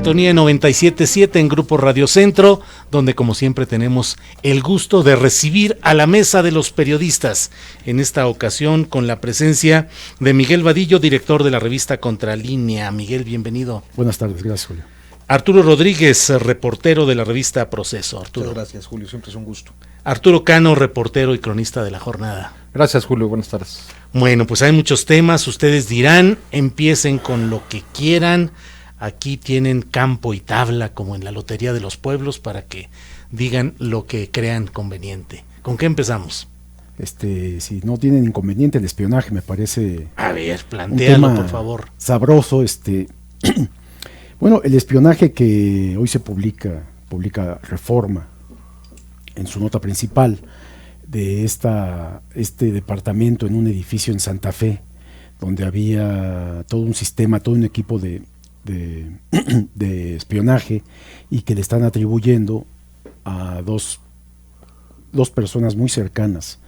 sintonía en 97.7 en Grupo Radio Centro, donde como siempre tenemos el gusto de recibir a la mesa de los periodistas, en esta ocasión con la presencia de Miguel Vadillo, director de la revista Contralínea. Miguel, bienvenido. Buenas tardes, gracias, Julio. Arturo Rodríguez, reportero de la revista Proceso. Arturo. Muchas gracias, Julio, siempre es un gusto. Arturo Cano, reportero y cronista de La Jornada. Gracias, Julio, buenas tardes. Bueno, pues hay muchos temas, ustedes dirán, empiecen con lo que quieran. Aquí tienen campo y tabla como en la Lotería de los Pueblos para que digan lo que crean conveniente. ¿Con qué empezamos? Si no tienen inconveniente, el espionaje me parece... A ver, plantéalo, por favor. Sabroso, Bueno, el espionaje que hoy se publica Reforma en su nota principal de este departamento en un edificio en Santa Fe, donde había todo un sistema, todo un equipo de espionaje, y que le están atribuyendo a dos personas muy cercanas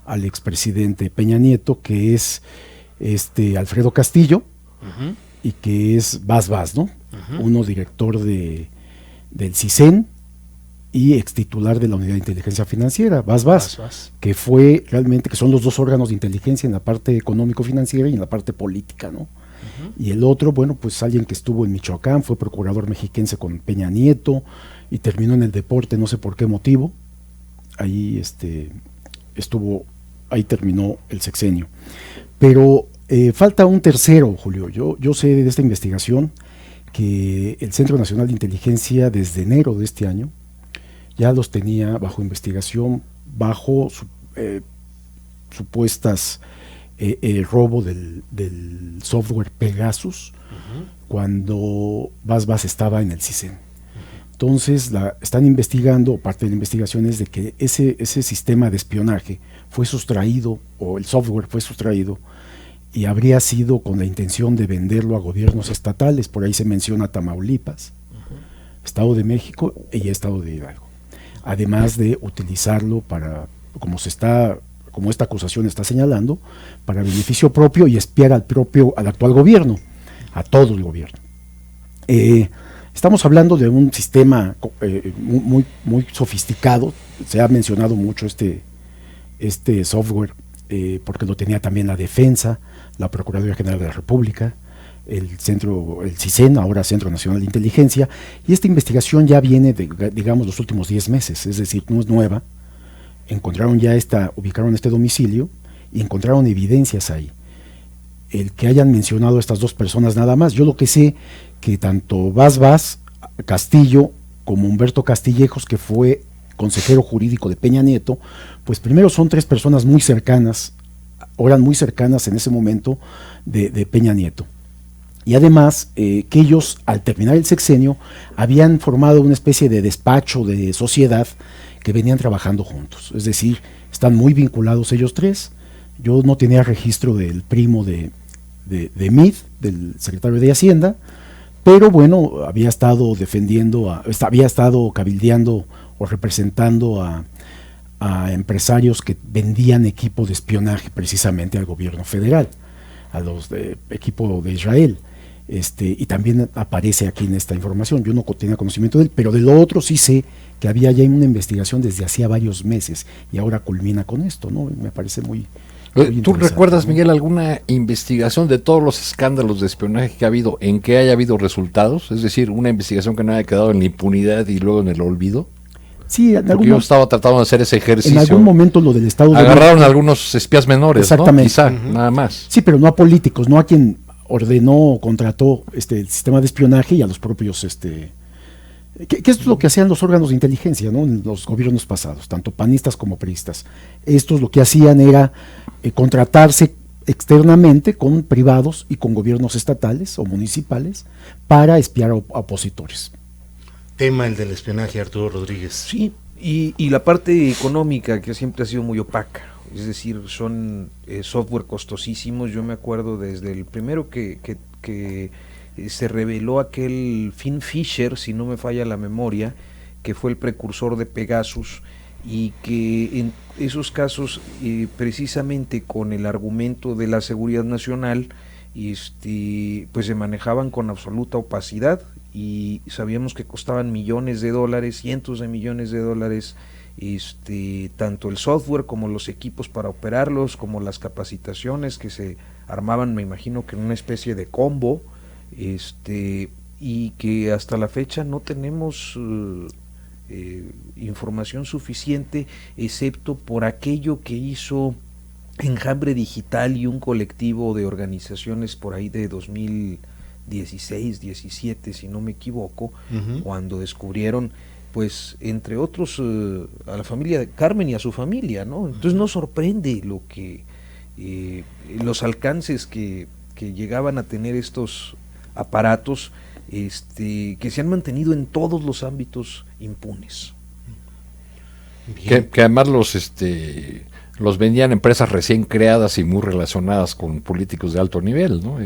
al expresidente Peña Nieto, que es Alfredo Castillo, uh-huh, y que es Vaz, ¿no? Uh-huh. Uno director del CISEN y extitular de la Unidad de Inteligencia Financiera, Vaz, que fue realmente, que son los dos órganos de inteligencia en la parte económico-financiera y en la parte política, ¿no? Uh-huh. Y el otro, bueno, pues alguien que estuvo en Michoacán, fue procurador mexiquense con Peña Nieto y terminó en el deporte, no sé por qué motivo. Ahí ahí terminó el sexenio. Pero falta un tercero, Julio. Yo sé de esta investigación que el Centro Nacional de Inteligencia desde enero de este año ya los tenía bajo investigación, bajo supuestas robo del software Pegasus, uh-huh, cuando Vaz estaba en el CISEN. Uh-huh. Entonces están investigando, parte de la investigación es de que ese sistema de espionaje fue sustraído, o el software fue sustraído, y habría sido con la intención de venderlo a gobiernos estatales. Por ahí se menciona Tamaulipas, uh-huh, Estado de México y Estado de Hidalgo. Además de utilizarlo para, como esta acusación está señalando, para beneficio propio y espiar al actual gobierno, a todo el gobierno. Estamos hablando de un sistema muy, muy sofisticado. Se ha mencionado mucho este software, porque lo tenía también la Defensa, la Procuraduría General de la República, el CISEN, ahora Centro Nacional de Inteligencia, y esta investigación ya viene de, digamos, los últimos 10 meses, es decir, no es nueva. Ubicaron este domicilio y encontraron evidencias ahí. El que hayan mencionado a estas dos personas nada más, yo lo que sé, que tanto Vaz Castillo como Humberto Castillejos, que fue consejero jurídico de Peña Nieto, pues primero son tres personas muy cercanas, eran muy cercanas en ese momento de Peña Nieto. Y además que ellos, al terminar el sexenio, habían formado una especie de despacho, de sociedad, que venían trabajando juntos. Es decir, están muy vinculados ellos tres. Yo no tenía registro del primo de Mid, del secretario de Hacienda, pero bueno, había estado cabildeando o representando a empresarios que vendían equipo de espionaje precisamente al gobierno federal, a los de equipo de Israel. Y también aparece aquí en esta información. Yo no tenía conocimiento de él, pero de lo otro sí sé que había ya una investigación desde hacía varios meses y ahora culmina con esto, ¿no? Me parece muy ¿Tú recuerdas, Miguel, alguna investigación de todos los escándalos de espionaje que ha habido en que haya habido resultados? Es decir, una investigación que no haya quedado en la impunidad y luego en el olvido. Sí, yo estaba tratando de hacer ese ejercicio. En algún momento lo del Estado de agarraron a algunos espías menores, exactamente, ¿no? Quizá, uh-huh, nada más. Sí, pero no a políticos, no a quien ordenó o contrató el sistema de espionaje, y a los propios que esto es lo que hacían los órganos de inteligencia, ¿no? En los gobiernos pasados, tanto panistas como priistas. Estos lo que hacían era contratarse externamente con privados y con gobiernos estatales o municipales para espiar a opositores. Tema el del espionaje, Arturo Rodríguez. Sí, y la parte económica, que siempre ha sido muy opaca. Es decir, son software costosísimos. Yo me acuerdo desde el primero que se reveló aquel Finn Fisher, si no me falla la memoria, que fue el precursor de Pegasus, y que en esos casos, precisamente con el argumento de la seguridad nacional, pues se manejaban con absoluta opacidad, y sabíamos que costaban millones de dólares, cientos de millones de dólares, tanto el software como los equipos para operarlos, como las capacitaciones que se armaban, me imagino que en una especie de combo, y que hasta la fecha no tenemos información suficiente, excepto por aquello que hizo Enjambre Digital y un colectivo de organizaciones por ahí de 2016, 17, si no me equivoco, cuando descubrieron, pues, entre otros, a la familia de Carmen y a su familia, ¿no? Entonces no sorprende lo que los alcances que llegaban a tener estos aparatos, que se han mantenido en todos los ámbitos impunes. Que además los vendían empresas recién creadas y muy relacionadas con políticos de alto nivel, ¿no?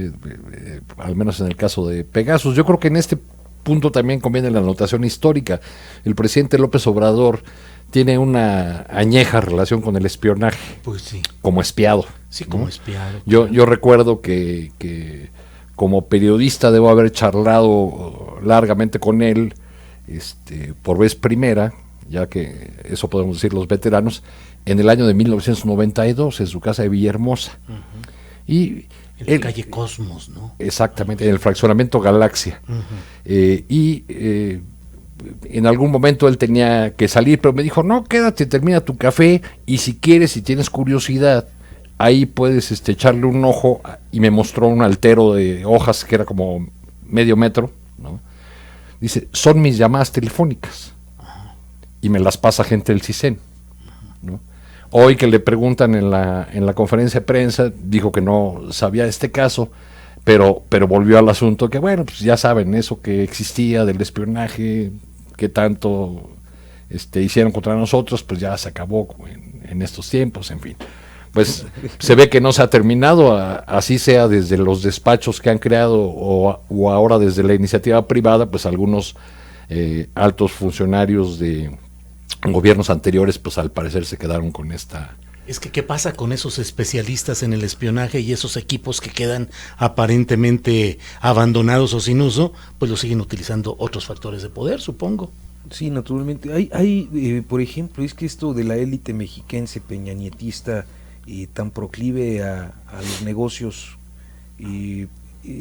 Al menos en el caso de Pegasus. Yo creo que en este punto también conviene la anotación histórica. El presidente López Obrador tiene una añeja relación con el espionaje. Pues sí. Como espiado. Sí, como espiado. Yo recuerdo que como periodista debo haber charlado largamente con él, por vez primera, ya que eso podemos decir los veteranos, en el año de 1992 en su casa de Villahermosa. Y en la calle Cosmos, ¿no? Exactamente, en el fraccionamiento Galaxia. En algún momento él tenía que salir, pero me dijo, no, quédate, termina tu café, y si quieres, si tienes curiosidad, ahí puedes echarle un ojo. Y me mostró un altero de hojas que era como medio metro, ¿no? Dice, son mis llamadas telefónicas. Y me las pasa gente del CISEN, ¿no? Hoy que le preguntan en la conferencia de prensa, dijo que no sabía este caso, pero volvió al asunto que, bueno, pues ya saben, eso que existía del espionaje, que tanto hicieron contra nosotros, pues ya se acabó en estos tiempos, en fin. Pues se ve que no se ha terminado, así sea desde los despachos que han creado o ahora desde la iniciativa privada, pues algunos altos funcionarios de gobiernos anteriores, pues al parecer se quedaron con esta. Es que, ¿qué pasa con esos especialistas en el espionaje y esos equipos que quedan aparentemente abandonados o sin uso? Pues los siguen utilizando otros factores de poder, supongo. Sí, naturalmente. Hay por ejemplo, es que esto de la élite mexiquense peñanietista, tan proclive a los negocios,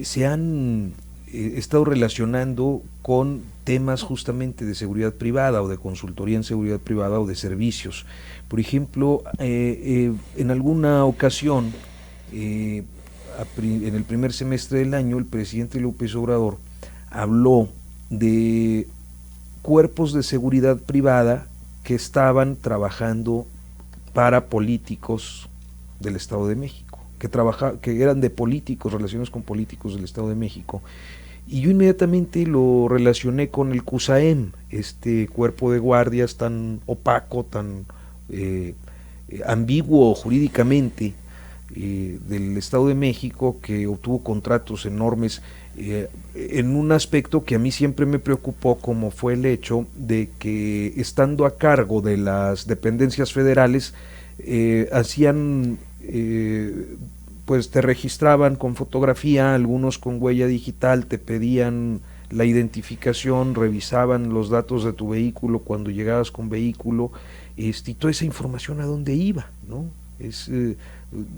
se han estado relacionando con temas justamente de seguridad privada o de consultoría en seguridad privada o de servicios. Por ejemplo, en alguna ocasión, en el primer semestre del año, el presidente López Obrador habló de cuerpos de seguridad privada que estaban trabajando para políticos del Estado de México, que eran de políticos, relaciones con políticos del Estado de México. Y yo inmediatamente lo relacioné con el CUSAEM, este cuerpo de guardias tan opaco, tan ambiguo jurídicamente del Estado de México, que obtuvo contratos enormes en un aspecto que a mí siempre me preocupó, como fue el hecho de que, estando a cargo de las dependencias federales, hacían pues te registraban con fotografía, algunos con huella digital, te pedían la identificación, revisaban los datos de tu vehículo cuando llegabas con vehículo, y toda esa información a dónde iba, ¿no?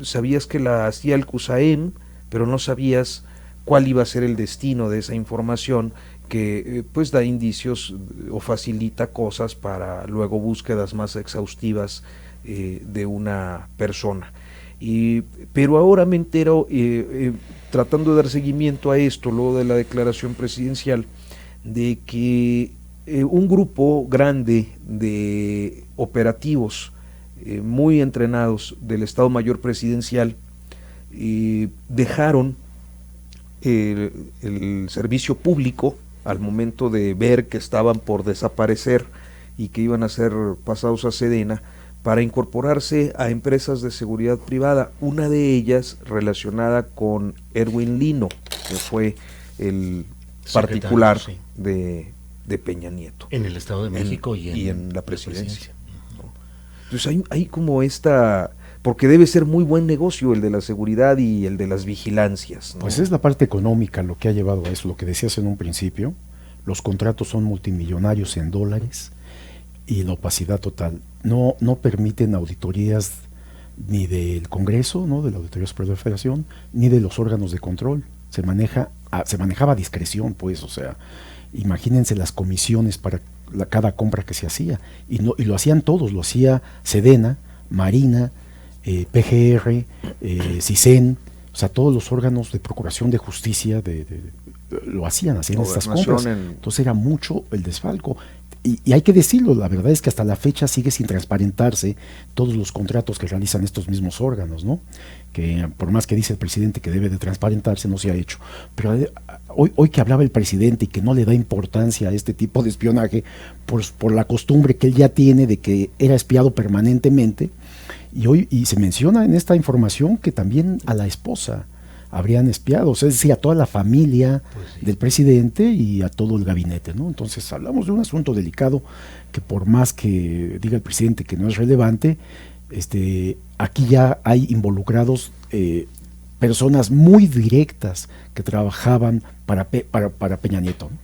Sabías que la hacía el CUSAEM, pero no sabías cuál iba a ser el destino de esa información, que pues da indicios o facilita cosas para luego búsquedas más exhaustivas de una persona. Pero ahora me entero, tratando de dar seguimiento a esto, luego de la declaración presidencial, de que un grupo grande de operativos muy entrenados del Estado Mayor Presidencial dejaron el servicio público al momento de ver que estaban por desaparecer y que iban a ser pasados a Sedena, para incorporarse a empresas de seguridad privada, una de ellas relacionada con Erwin Lino, que fue el particular, sí, de Peña Nieto. En el Estado de México y en la presidencia. Entonces hay como esta, porque debe ser muy buen negocio el de la seguridad y el de las vigilancias, ¿no? Pues es la parte económica lo que ha llevado a eso, lo que decías en un principio, los contratos son multimillonarios en dólares y la opacidad total. No permiten auditorías ni del Congreso, ¿no?, de la Auditoría Superior de la Federación, ni de los órganos de control. Se manejaba a discreción, pues, o sea, imagínense las comisiones para cada compra que se hacía, y lo hacían todos, lo hacía Sedena, Marina, PGR, CISEN, o sea, todos los órganos de procuración de justicia hacían estas compras. Entonces era mucho el desfalco. Y hay que decirlo, la verdad es que hasta la fecha sigue sin transparentarse todos los contratos que realizan estos mismos órganos, ¿no? Que por más que dice el presidente que debe de transparentarse, no se ha hecho. Pero hoy que hablaba el presidente y que no le da importancia a este tipo de espionaje por la costumbre que él ya tiene de que era espiado permanentemente, y se menciona en esta información que también a la esposa habrían espiado, es decir, a toda la familia del presidente y a todo el gabinete, ¿no? Entonces hablamos de un asunto delicado que, por más que diga el presidente que no es relevante, aquí ya hay involucrados personas muy directas que trabajaban para Peña Nieto, ¿no?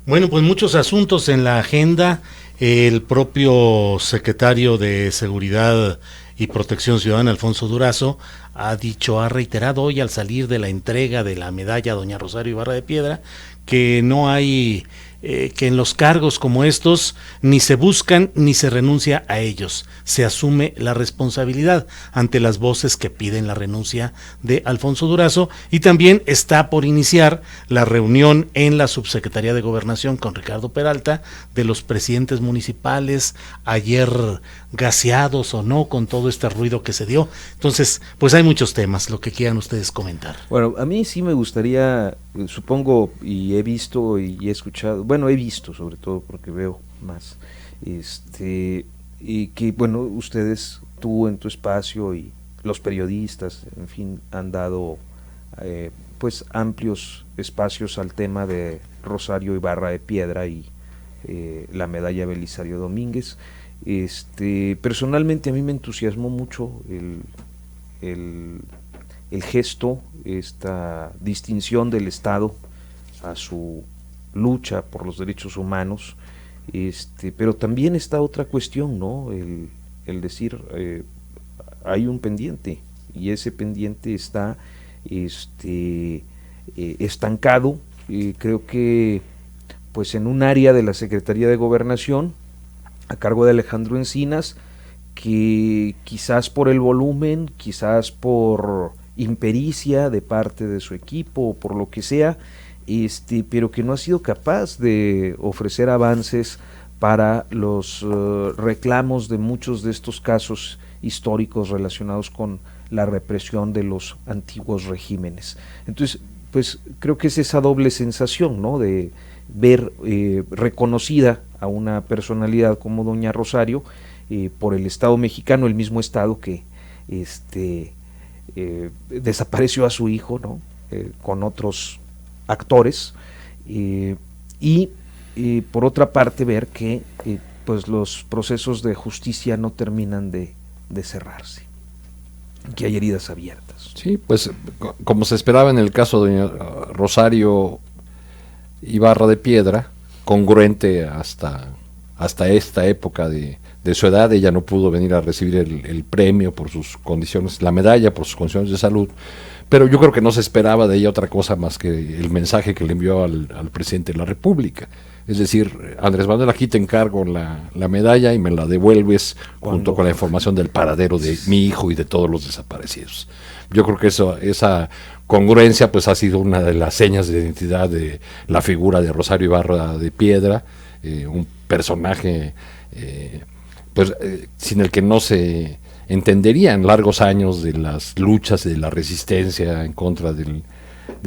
Bueno, pues muchos asuntos en la agenda. El propio secretario de Seguridad y Protección Ciudadana, Alfonso Durazo, ha reiterado hoy al salir de la entrega de la medalla a doña Rosario Ibarra de Piedra, que no hay, que en los cargos como estos ni se buscan ni se renuncia a ellos, se asume la responsabilidad ante las voces que piden la renuncia de Alfonso Durazo, y también está por iniciar la reunión en la Subsecretaría de Gobernación con Ricardo Peralta de los presidentes municipales, ayer gaseados o no con todo este ruido que se dio. Entonces, pues hay muchos temas, lo que quieran ustedes comentar. Bueno, a mí sí me gustaría, supongo, y he visto y he escuchado, bueno, he visto sobre todo porque veo más, y que, bueno, ustedes, tú en tu espacio y los periodistas, en fin, han dado pues amplios espacios al tema de Rosario Ibarra de Piedra y la medalla Belisario Domínguez. Personalmente a mí me entusiasmó mucho el gesto, esta distinción del Estado a su lucha por los derechos humanos, pero también está otra cuestión, ¿no? El decir, hay un pendiente, y ese pendiente está estancado, creo que pues en un área de la Secretaría de Gobernación a cargo de Alejandro Encinas, que quizás por el volumen, quizás por impericia de parte de su equipo, o por lo que sea, pero que no ha sido capaz de ofrecer avances para los reclamos de muchos de estos casos históricos relacionados con la represión de los antiguos regímenes. Entonces, pues creo que es esa doble sensación, ¿no?, de ver reconocida a una personalidad como doña Rosario por el Estado mexicano, el mismo Estado que desapareció a su hijo, ¿no?, con otros actores, y por otra parte ver que pues los procesos de justicia no terminan de cerrarse, que hay heridas abiertas. Sí, pues como se esperaba en el caso de doña Rosario Ibarra de Piedra, congruente hasta esta época de su edad. Ella no pudo venir a recibir el premio por sus condiciones, la medalla por sus condiciones de salud, pero yo creo que no se esperaba de ella otra cosa más que el mensaje que le envió al presidente de la República. Es decir, Andrés Manuel, aquí te encargo la medalla y me la devuelves junto con la información del paradero de mi hijo y de todos los desaparecidos. Yo creo que esa congruencia pues ha sido una de las señas de identidad de la figura de Rosario Ibarra de Piedra, un personaje sin el que no se entenderían largos años de las luchas y de la resistencia en contra del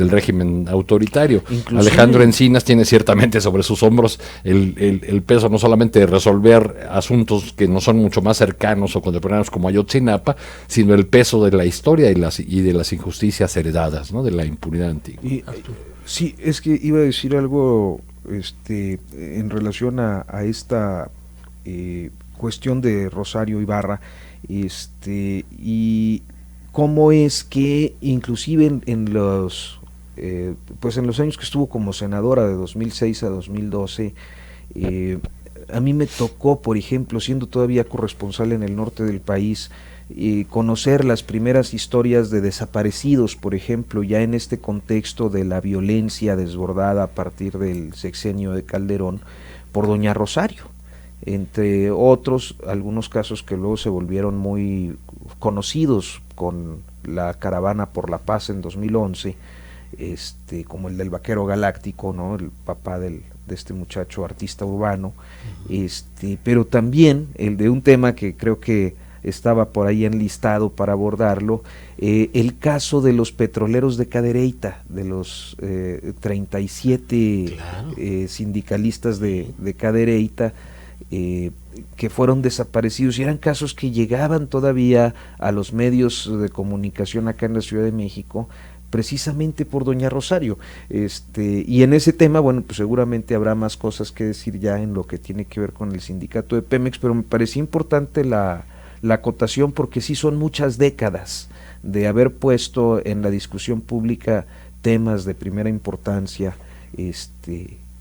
régimen autoritario. Inclusive Alejandro Encinas tiene ciertamente sobre sus hombros el peso no solamente de resolver asuntos que no son mucho más cercanos o contemporáneos como Ayotzinapa, sino el peso de la historia y de las injusticias heredadas, ¿no?, de la impunidad antigua. Sí, es que iba a decir algo en relación a esta cuestión de Rosario Ibarra, y cómo es que inclusive en los pues en los años que estuvo como senadora de 2006 a 2012, a mí me tocó, por ejemplo, siendo todavía corresponsal en el norte del país, conocer las primeras historias de desaparecidos, por ejemplo, ya en este contexto de la violencia desbordada a partir del sexenio de Calderón por doña Rosario, entre otros, algunos casos que luego se volvieron muy conocidos con la Caravana por la Paz en 2011, como el del Vaquero Galáctico, ¿no? El papá de este muchacho artista urbano, pero también el de un tema que creo que estaba por ahí enlistado para abordarlo, el caso de los petroleros de Cadereyta, de los 37 Claro. sindicalistas de Cadereyta, que fueron desaparecidos, y eran casos que llegaban todavía a los medios de comunicación acá en la Ciudad de México, precisamente por doña Rosario. Y en ese tema, bueno, pues seguramente habrá más cosas que decir ya en lo que tiene que ver con el sindicato de Pemex, pero me parecía importante la acotación, porque sí son muchas décadas de haber puesto en la discusión pública temas de primera importancia,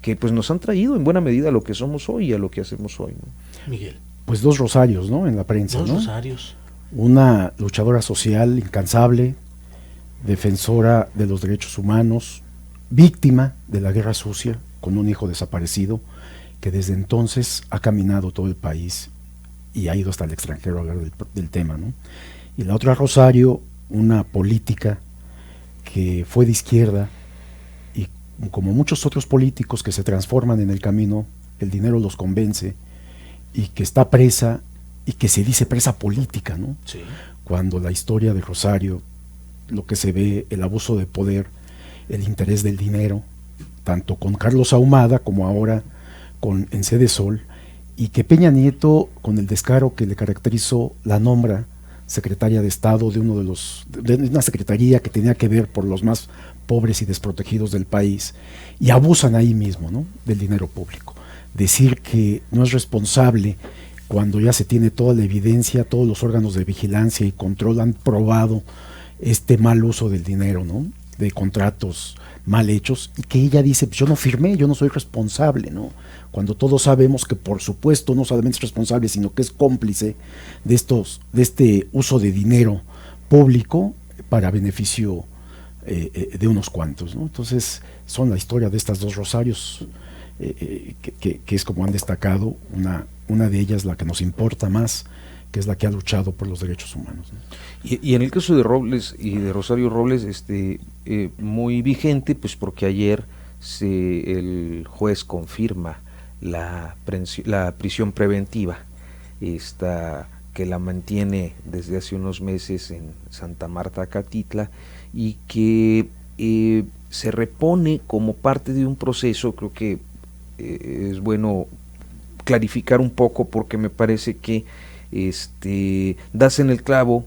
que pues nos han traído en buena medida a lo que somos hoy y a lo que hacemos hoy, ¿no? Miguel. Pues dos rosarios, ¿no? En la prensa, Dos ¿no? rosarios. Una luchadora social incansable, defensora de los derechos humanos, víctima de la guerra sucia, con un hijo desaparecido, que desde entonces ha caminado todo el país y ha ido hasta el extranjero a hablar del tema, ¿no? Y la otra Rosario, una política que fue de izquierda, y como muchos otros políticos que se transforman en el camino, el dinero los convence, y que está presa, y que se dice presa política, ¿no? Sí. Cuando la historia de Rosario, lo que se ve, el abuso de poder, el interés del dinero, tanto con Carlos Ahumada como ahora en Sede Sol, y que Peña Nieto, con el descaro que le caracterizó, la nombra secretaria de Estado de una secretaría que tenía que ver por los más pobres y desprotegidos del país, y abusan ahí mismo, ¿no?, del dinero público. Decir que no es responsable cuando ya se tiene toda la evidencia, todos los órganos de vigilancia y control han probado este mal uso del dinero, ¿no?, de contratos mal hechos, y que ella dice, pues yo no firmé, yo no soy responsable, ¿no? Cuando todos sabemos que por supuesto no solamente es responsable, sino que es cómplice de este uso de dinero público para beneficio de unos cuantos, ¿no? Entonces son la historia de estas dos Rosarios, que es como han destacado, una de ellas la que nos importa más, que es la que ha luchado por los derechos humanos, ¿no? Y en el caso de Robles y de Rosario Robles, muy vigente, pues porque ayer el juez confirma la prisión preventiva, que la mantiene desde hace unos meses en Santa Marta, Catitla, y que se repone como parte de un proceso. Creo que es bueno clarificar un poco, porque me parece que das en el clavo,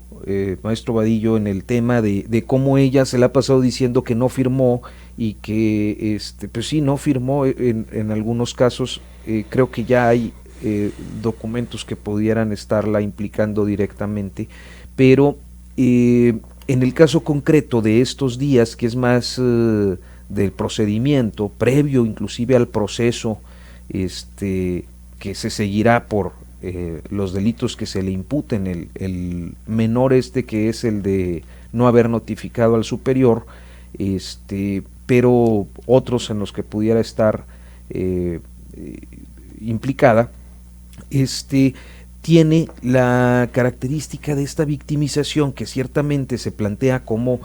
maestro Vadillo, en el tema de cómo ella se la ha pasado diciendo que no firmó, y que pues sí, no firmó en algunos casos. Creo que ya hay documentos que pudieran estarla implicando directamente, pero en el caso concreto de estos días, que es más del procedimiento previo inclusive al proceso que se seguirá por los delitos que se le imputen, el menor que es el de no haber notificado al superior, pero otros en los que pudiera estar implicada, tiene la característica de esta victimización, que ciertamente se plantea como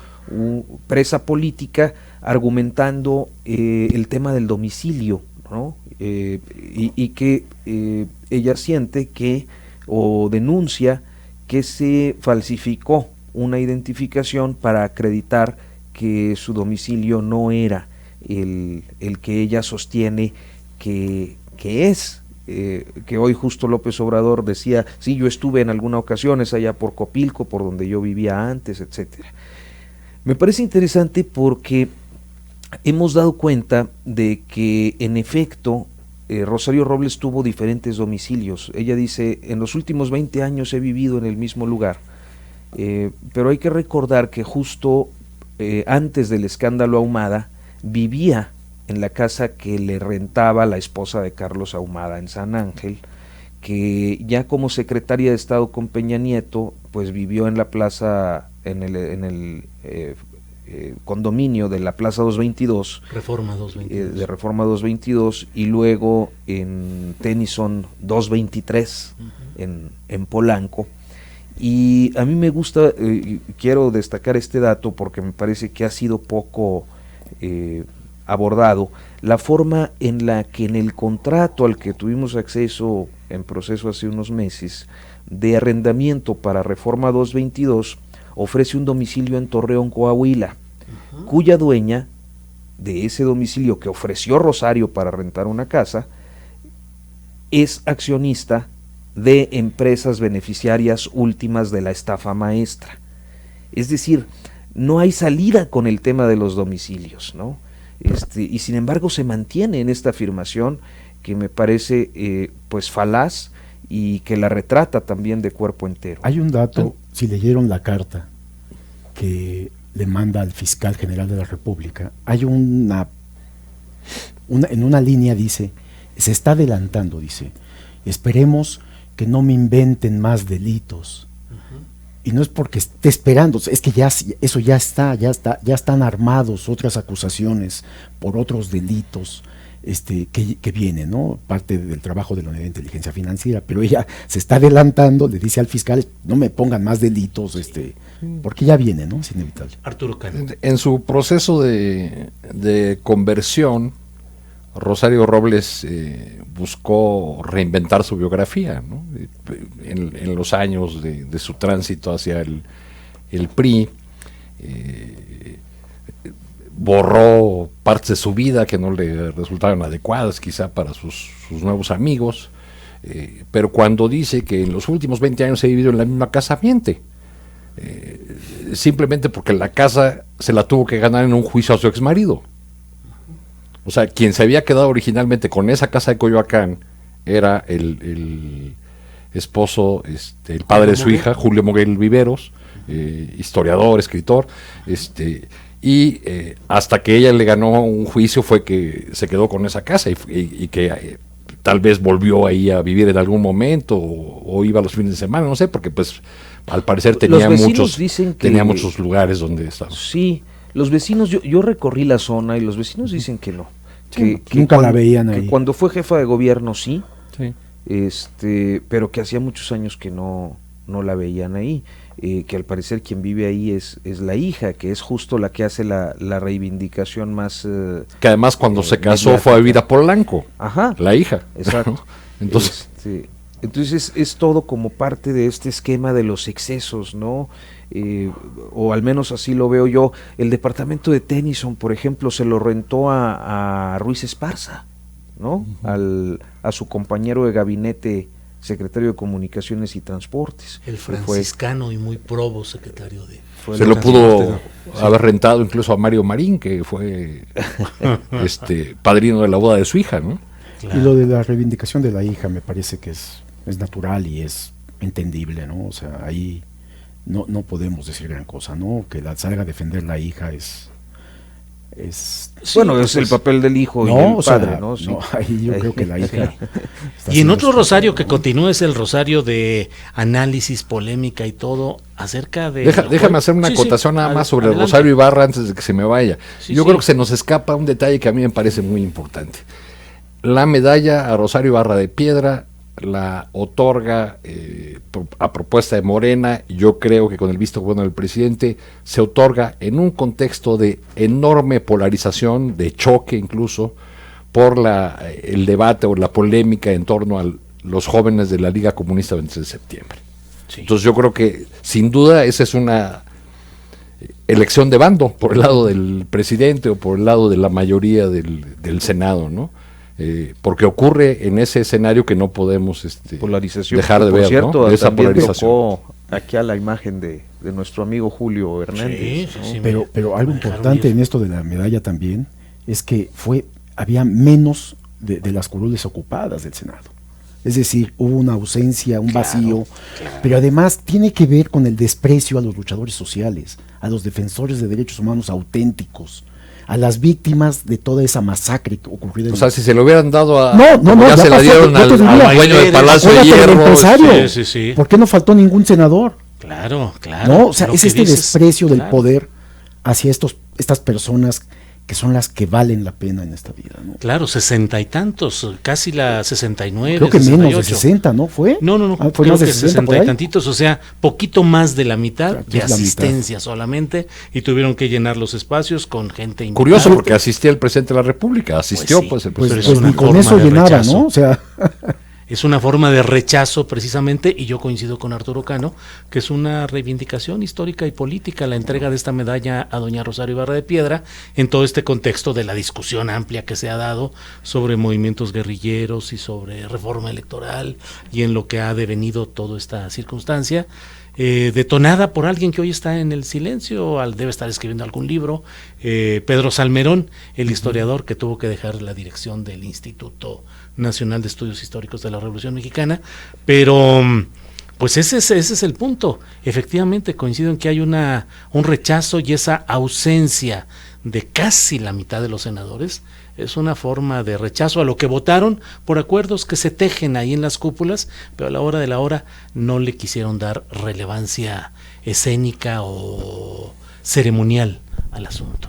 presa política, argumentando el tema del domicilio, ¿no? Y que ella siente o denuncia que se falsificó una identificación para acreditar que su domicilio no era el que ella sostiene que es. Que hoy justo López Obrador decía, sí, yo estuve en alguna ocasión, es allá por Copilco, por donde yo vivía antes, etcétera. Me parece interesante porque hemos dado cuenta de que en efecto Rosario Robles tuvo diferentes domicilios. Ella dice, en los últimos 20 años he vivido en el mismo lugar, pero hay que recordar que justo antes del escándalo Ahumada, vivía en la casa que le rentaba la esposa de Carlos Ahumada en San Ángel, que ya como secretaria de Estado con Peña Nieto, pues vivió en la plaza, en el condominio de la Plaza 222, Reforma 222. de Reforma 222, y luego en Tennyson 223, en Polanco. Y a mí me gusta, quiero destacar este dato porque me parece que ha sido poco abordado, la forma en la que en el contrato al que tuvimos acceso en proceso hace unos meses, de arrendamiento para Reforma 222, ofrece un domicilio en Torreón, Coahuila, cuya dueña de ese domicilio que ofreció Rosario para rentar una casa, es accionista de empresas beneficiarias últimas de la estafa maestra. Es decir, no hay salida con el tema de los domicilios, ¿no? Y sin embargo se mantiene en esta afirmación que me parece pues falaz y que la retrata también de cuerpo entero. Hay un dato, si leyeron la carta que le manda al fiscal general de la República, hay en una línea dice, se está adelantando, dice, esperemos que no me inventen más delitos. Y no es porque esté esperando, es que ya están armados otras acusaciones por otros delitos que vienen, ¿no? Parte del trabajo de la Unidad de Inteligencia Financiera, pero ella se está adelantando, le dice al fiscal, no me pongan más delitos, porque ya viene, ¿no? Es inevitable. Arturo Cano. En su proceso de conversión, Rosario Robles buscó reinventar su biografía, ¿no? En los años de su tránsito hacia el PRI, borró partes de su vida que no le resultaron adecuadas quizá para sus nuevos amigos, pero cuando dice que en los últimos 20 años he vivido en la misma casa, miente. Simplemente porque la casa se la tuvo que ganar en un juicio a su exmarido. O sea, quien se había quedado originalmente con esa casa de Coyoacán era el esposo, el padre de su hija, Julio Moguel Viveros, historiador, escritor, y hasta que ella le ganó un juicio fue que se quedó con esa casa y que tal vez volvió ahí a vivir en algún momento o iba los fines de semana, no sé, porque pues al parecer tenía muchos lugares donde estaba. Sí. Los vecinos, yo recorrí la zona y los vecinos dicen que no. Que nunca la veían ahí. Que cuando fue jefa de gobierno sí, pero que hacía muchos años que no la veían ahí. Que al parecer quien vive ahí es la hija, que es justo la que hace la reivindicación más... que además cuando se casó mediática. Fue a vivir a Polanco, la hija. Exacto. Entonces es todo como parte de este esquema de los excesos, ¿no? O al menos así lo veo yo. El departamento de Tennyson, por ejemplo, se lo rentó a Ruiz Esparza, ¿no? A su compañero de gabinete, secretario de Comunicaciones y Transportes. El franciscano y muy probo secretario de... Se lo pudo haber rentado incluso a Mario Marín, que fue padrino de la boda de su hija, ¿no? Claro. Y lo de la reivindicación de la hija me parece que es natural y es entendible, ¿no? O sea, ahí no podemos decir gran cosa, ¿no? Que la salga a defender la hija es bueno, es el papel del hijo y el padre, ¿no? Sí. No, ahí yo creo que la hija... Y en otro rosario que continúa es el rosario de análisis, polémica y todo acerca de... Déjame hacer una acotación nada más sobre el Rosario Ibarra antes de que se me vaya. Yo creo que se nos escapa un detalle que a mí me parece muy importante. La medalla a Rosario Ibarra de Piedra la otorga a propuesta de Morena. Yo creo que con el visto bueno del presidente se otorga en un contexto de enorme polarización, de choque incluso, por el debate o la polémica en torno a los jóvenes de la Liga Comunista 26 de septiembre. Sí. Entonces yo creo que sin duda esa es una elección de bando por el lado del presidente o por el lado de la mayoría del Senado, ¿no? Porque ocurre en ese escenario que no podemos polarización, dejar de ver, cierto, ¿no? Esa polarización. Tocó aquí a la imagen de nuestro amigo Julio Hernández, sí, ¿no? sí, pero algo importante en esto de la medalla también es que había menos de las curules ocupadas del Senado. Es decir, hubo una ausencia, un Claro, vacío, claro. pero además tiene que ver con el desprecio a los luchadores sociales, a los defensores de derechos humanos auténticos, a las víctimas de toda esa masacre que ocurrió. O sea, si se lo hubieran dado a... No, como ya ya se la pasó, dieron yo te diría, al dueño del Palacio de acuérdate del Hierro. empresario. Sí. ¿Por qué no faltó ningún senador? Claro. ¿No? O sea, Lo es que este dices, desprecio del claro. poder hacia estas personas que son las que valen la pena en esta vida, ¿no? Claro, 60 y tantos, casi la 69, Creo que menos de 68. 60, ¿no? ¿Fue? No, Fue creo más de que 60 por 60 y ahí. tantitos, o sea, poquito más de la mitad Claro, de es la asistencia solamente, y tuvieron que llenar los espacios con gente invitada. Curioso, porque asistía el presidente de la República, asistió sí. pues el Pues, presidente. es una ni con forma eso de llenaba, rechazo. ¿no? O sea, Es una forma de rechazo precisamente, y yo coincido con Arturo Cano, que es una reivindicación histórica y política la entrega de esta medalla a doña Rosario Ibarra de Piedra en todo este contexto de la discusión amplia que se ha dado sobre movimientos guerrilleros y sobre reforma electoral y en lo que ha devenido toda esta circunstancia. Detonada por alguien que hoy está en el silencio, debe estar escribiendo algún libro, Pedro Salmerón, el historiador que tuvo que dejar la dirección del Instituto Nacional de Estudios Históricos de la Revolución Mexicana, pero pues ese es el punto. Efectivamente coincido en que hay un rechazo, y esa ausencia de casi la mitad de los senadores es una forma de rechazo a lo que votaron por acuerdos que se tejen ahí en las cúpulas, pero a la hora de la hora no le quisieron dar relevancia escénica o ceremonial al asunto.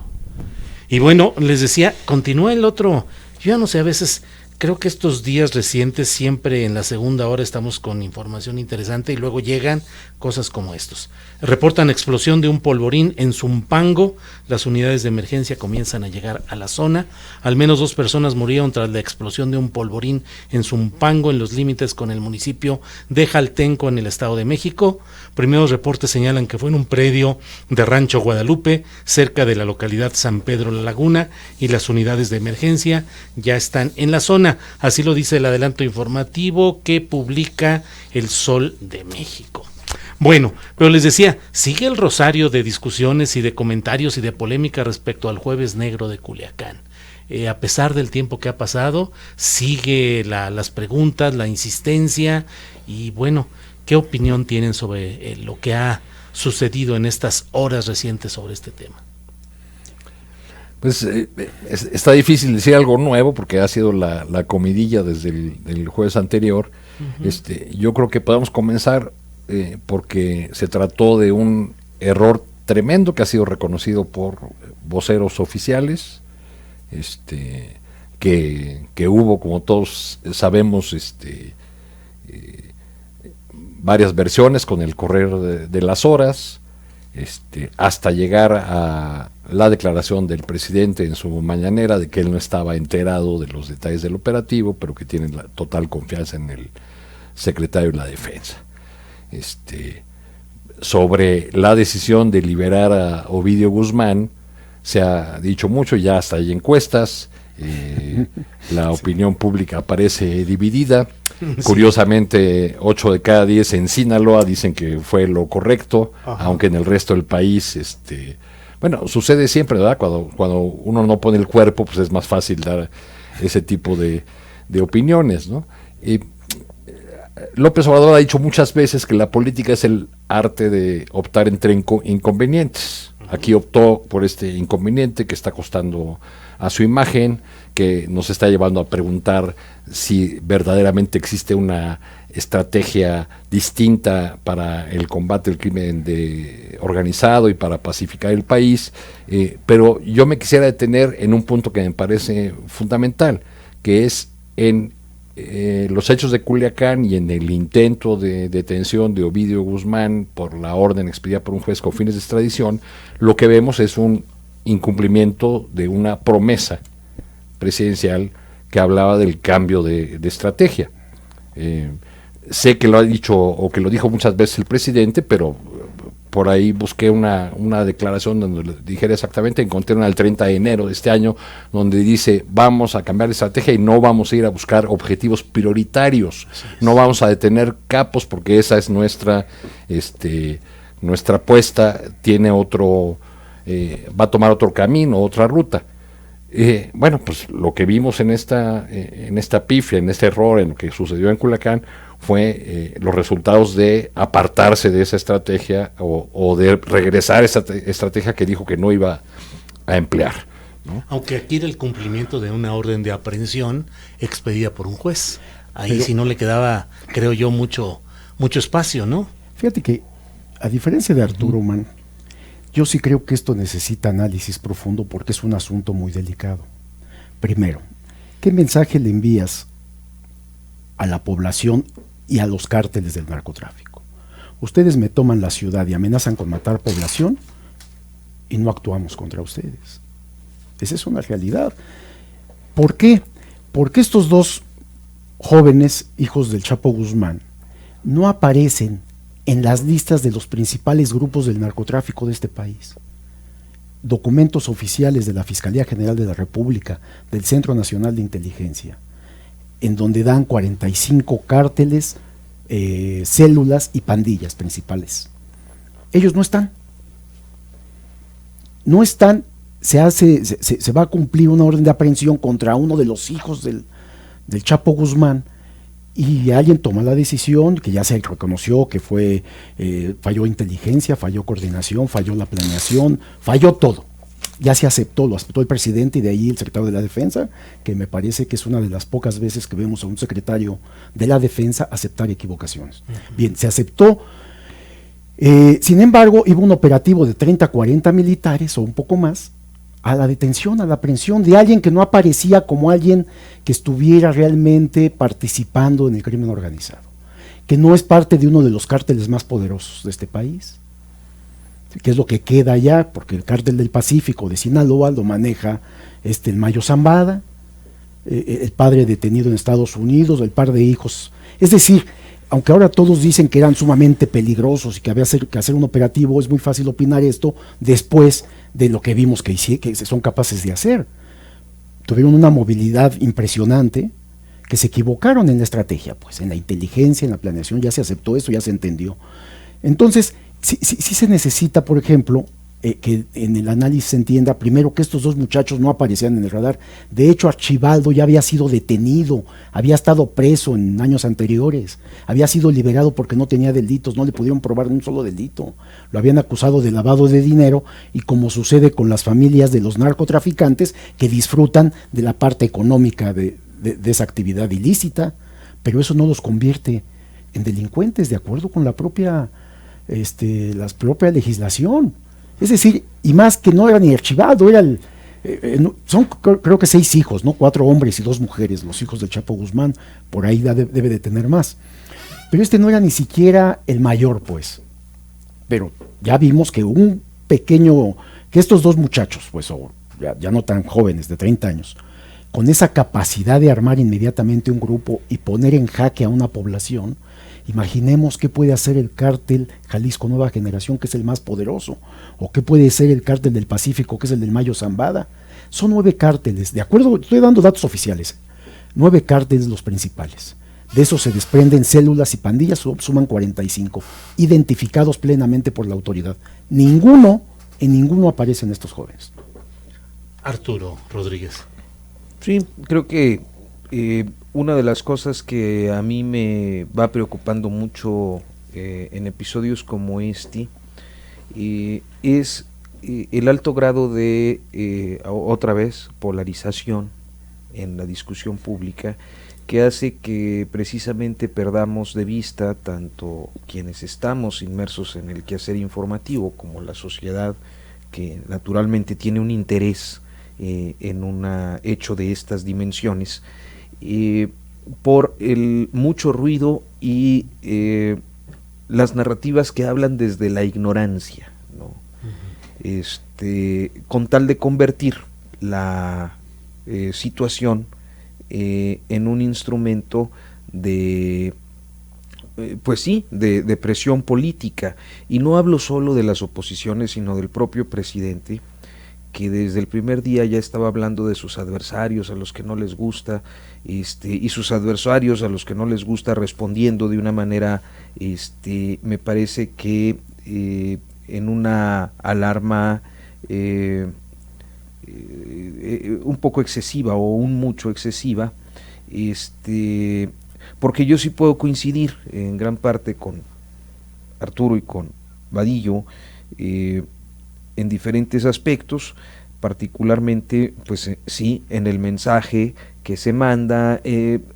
Y bueno, les decía, continúa el otro. Yo ya no sé, a veces creo que estos días recientes siempre en la segunda hora estamos con información interesante y luego llegan cosas como estos. Reportan explosión de un polvorín en Zumpango. Las unidades de emergencia comienzan a llegar a la zona. Al menos 2 personas murieron tras la explosión de un polvorín en Zumpango, en los límites con el municipio de Jaltenco, en el Estado de México. Primeros reportes señalan que fue en un predio de Rancho Guadalupe, cerca de la localidad San Pedro La Laguna, y las unidades de emergencia ya están en la zona. Así lo dice el adelanto informativo que publica El Sol de México. Bueno, pero les decía, sigue el rosario de discusiones y de comentarios y de polémica respecto al Jueves Negro de Culiacán. A pesar del tiempo que ha pasado, sigue las preguntas, la insistencia, y bueno, ¿qué opinión tienen sobre lo que ha sucedido en estas horas recientes sobre este tema? Pues está difícil decir algo nuevo porque ha sido la comidilla desde el jueves anterior. Uh-huh. Yo creo que podemos comenzar porque se trató de un error tremendo que ha sido reconocido por voceros oficiales, que hubo, como todos sabemos, varias versiones con el correr de las horas, hasta llegar a la declaración del presidente en su mañanera de que él no estaba enterado de los detalles del operativo, pero que tiene la total confianza en el secretario de la Defensa. Sobre la decisión de liberar a Ovidio Guzmán, se ha dicho mucho, ya hasta hay encuestas, la opinión pública parece dividida. Sí. Curiosamente, 8 de cada 10 en Sinaloa dicen que fue lo correcto. Ajá. Aunque en el resto del país, bueno, sucede siempre, ¿verdad? Cuando uno no pone el cuerpo, pues es más fácil dar ese tipo de opiniones, ¿no? López Obrador ha dicho muchas veces que la política es el arte de optar entre inconvenientes. Aquí optó por este inconveniente que está costando a su imagen, que nos está llevando a preguntar si verdaderamente existe una estrategia distinta para el combate al crimen organizado y para pacificar el país, pero yo me quisiera detener en un punto que me parece fundamental, que es en los hechos de Culiacán y en el intento de detención de Ovidio Guzmán por la orden expedida por un juez con fines de extradición. Lo que vemos es un incumplimiento de una promesa presidencial que hablaba del cambio de estrategia. Sé que lo ha dicho o que lo dijo muchas veces el presidente, pero por ahí busqué una declaración donde dijera exactamente, encontré una el 30 de enero de este año, donde dice, vamos a cambiar de estrategia y no vamos a ir a buscar objetivos prioritarios, no vamos a detener capos porque esa es nuestra apuesta, tiene va a tomar otro camino, otra ruta. Bueno, pues lo que vimos en esta pifia, en este error, en lo que sucedió en Culiacán, fue los resultados de apartarse de esa estrategia o de regresar a esa estrategia que dijo que no iba a emplear, ¿no? Aunque aquí era el cumplimiento de una orden de aprehensión expedida por un juez. Ahí Pero, sí no le quedaba, creo yo, mucho espacio, ¿no? fíjate que, a diferencia de Arturo Mann, yo sí creo que esto necesita análisis profundo porque es un asunto muy delicado. Primero, ¿qué mensaje le envías a la población y a los cárteles del narcotráfico? Ustedes me toman la ciudad y amenazan con matar población y no actuamos contra ustedes. Esa es una realidad. ¿Por qué? Porque estos dos jóvenes, hijos del Chapo Guzmán, no aparecen en las listas de los principales grupos del narcotráfico de este país. Documentos oficiales de la Fiscalía General de la República, del Centro Nacional de Inteligencia, en donde dan 45 cárteles, células y pandillas principales. Ellos no están. No están, se va a cumplir una orden de aprehensión contra uno de los hijos del Chapo Guzmán, y alguien toma la decisión, que ya se reconoció que fue, falló inteligencia, falló coordinación, falló la planeación, falló todo. Ya se aceptó, lo aceptó el presidente y de ahí el secretario de la Defensa, que me parece que es una de las pocas veces que vemos a un secretario de la Defensa aceptar equivocaciones. Bien, se aceptó. Sin embargo, iba un operativo de 30, 40 militares o un poco más a la detención, a la aprehensión de alguien que no aparecía como alguien que estuviera realmente participando en el crimen organizado, que no es parte de uno de los cárteles más poderosos de este país, que es lo que queda allá, porque el cártel del Pacífico de Sinaloa lo maneja el Mayo Zambada, el padre detenido en Estados Unidos, el par de hijos. Es decir, aunque ahora todos dicen que eran sumamente peligrosos y que había que hacer un operativo, es muy fácil opinar esto después de lo que vimos que son capaces de hacer. Tuvieron una movilidad impresionante, que se equivocaron en la estrategia, pues en la inteligencia, en la planeación, ya se aceptó esto, ya se entendió. Entonces, sí se necesita, por ejemplo, que en el análisis se entienda primero que estos dos muchachos no aparecían en el radar. De hecho, Archibaldo ya había sido detenido, había estado preso en años anteriores, había sido liberado porque no tenía delitos, no le pudieron probar un solo delito, lo habían acusado de lavado de dinero, y como sucede con las familias de los narcotraficantes que disfrutan de la parte económica de esa actividad ilícita, pero eso no los convierte en delincuentes de acuerdo con la propia legislación. Es decir, y más que no era ni Archibaldo, era son creo que 6 hijos, ¿no? 4 hombres y 2 mujeres, los hijos del Chapo Guzmán, por ahí debe de tener más. Pero no era ni siquiera el mayor, pues. Pero ya vimos que que estos dos muchachos, pues, ya no tan jóvenes, de 30 años, con esa capacidad de armar inmediatamente un grupo y poner en jaque a una población. Imaginemos qué puede hacer el cártel Jalisco Nueva Generación, que es el más poderoso, o qué puede ser el cártel del Pacífico, que es el del Mayo Zambada. Son 9 cárteles, de acuerdo, estoy dando datos oficiales, 9 cárteles los principales. De esos se desprenden células y pandillas, suman 45, identificados plenamente por la autoridad. En ninguno aparecen estos jóvenes. Arturo Rodríguez. Sí, creo que una de las cosas que a mí me va preocupando mucho en episodios como este es el alto grado de, otra vez, polarización en la discusión pública, que hace que precisamente perdamos de vista tanto quienes estamos inmersos en el quehacer informativo como la sociedad, que naturalmente tiene un interés en un hecho de estas dimensiones, por el mucho ruido y las narrativas que hablan desde la ignorancia, ¿no? Con tal de convertir la situación en un instrumento de de presión política. Y no hablo solo de las oposiciones, sino del propio presidente, que desde el primer día ya estaba hablando de sus adversarios a los que no les gusta, y sus adversarios a los que no les gusta respondiendo de una manera, me parece que en una alarma un poco excesiva o un mucho excesiva, porque yo sí puedo coincidir en gran parte con Arturo y con Vadillo en diferentes aspectos, particularmente pues sí en el mensaje que se manda.